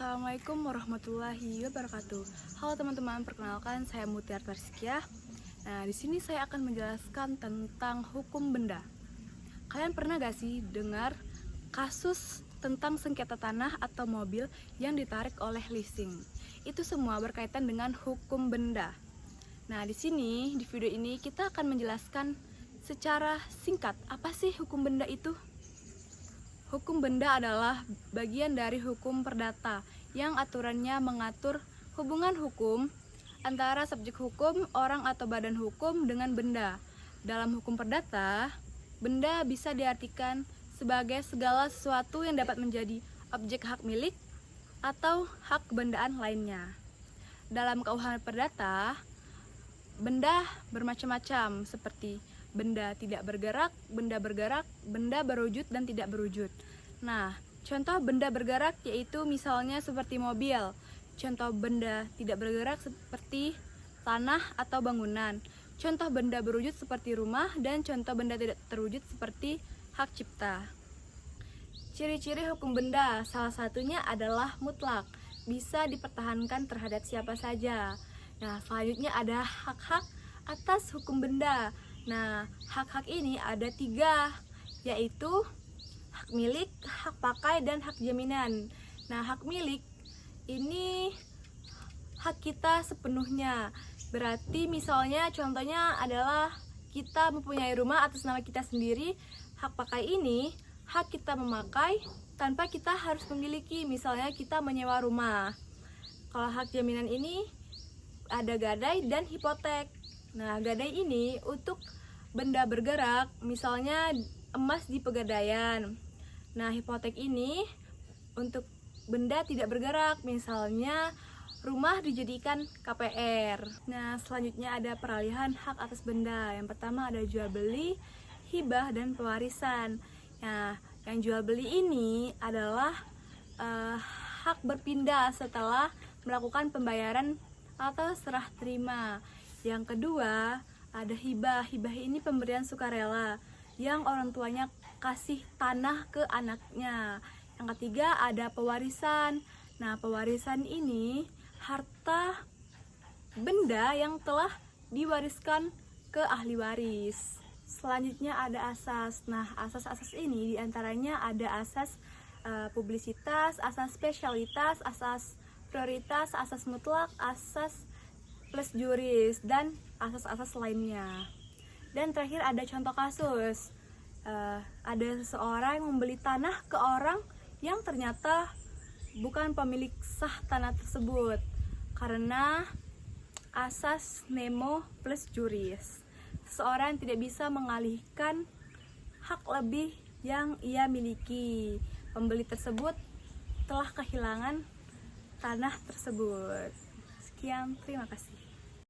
Assalamualaikum warahmatullahi wabarakatuh. Halo teman-teman, perkenalkan saya Mutiara Rizkyah. Nah, di sini saya akan menjelaskan tentang hukum benda. Kalian pernah gak sih dengar kasus tentang sengketa tanah atau mobil yang ditarik oleh leasing? Itu semua berkaitan dengan hukum benda. Nah, di sini di video ini kita akan menjelaskan secara singkat apa sih hukum benda itu. Hukum benda adalah bagian dari hukum perdata yang aturannya mengatur hubungan hukum antara subjek hukum, orang atau badan hukum dengan benda. Dalam hukum perdata, benda bisa diartikan sebagai segala sesuatu yang dapat menjadi objek hak milik atau hak kebendaan lainnya. Dalam KUH perdata, benda bermacam-macam seperti benda tidak bergerak, benda berwujud dan tidak berwujud. Nah, contoh benda bergerak yaitu misalnya seperti mobil. Contoh benda tidak bergerak seperti tanah atau bangunan. Contoh benda berwujud seperti rumah dan contoh benda tidak terwujud seperti hak cipta. Ciri-ciri hukum benda salah satunya adalah mutlak, bisa dipertahankan terhadap siapa saja. Nah, selanjutnya ada hak-hak atas hukum benda. Nah, hak-hak ini ada 3, yaitu hak milik, hak pakai, dan hak jaminan. Nah, hak milik ini hak kita sepenuhnya. Berarti misalnya contohnya adalah kita mempunyai rumah atas nama kita sendiri. Hak pakai ini hak kita memakai tanpa kita harus memiliki. Misalnya kita menyewa rumah. Kalau hak jaminan ini ada gadai dan hipotek. Nah, gadai ini untuk benda bergerak, misalnya emas di pegadaian. Nah, hipotek ini untuk benda tidak bergerak, misalnya rumah dijadikan KPR. Nah, selanjutnya ada peralihan hak atas benda. Yang pertama ada jual beli, hibah, dan pewarisan. Nah, yang jual beli ini adalah hak berpindah setelah melakukan pembayaran atau serah terima. Yang kedua ada hibah. Hibah ini pemberian sukarela yang orang tuanya kasih tanah ke anaknya. Yang ketiga ada pewarisan. Nah, pewarisan ini harta benda yang telah diwariskan ke ahli waris. Selanjutnya ada asas. Nah, asas-asas ini diantaranya ada asas publisitas, asas spesialitas, asas prioritas, asas mutlak, asas plus juris, dan asas-asas lainnya. Dan terakhir ada contoh kasus. Ada seseorang yang membeli tanah ke orang yang ternyata bukan pemilik sah tanah tersebut karena asas nemo plus juris. Seseorang tidak bisa mengalihkan hak lebih yang ia miliki. Pembeli tersebut telah kehilangan tanah tersebut. Sekian, terima kasih.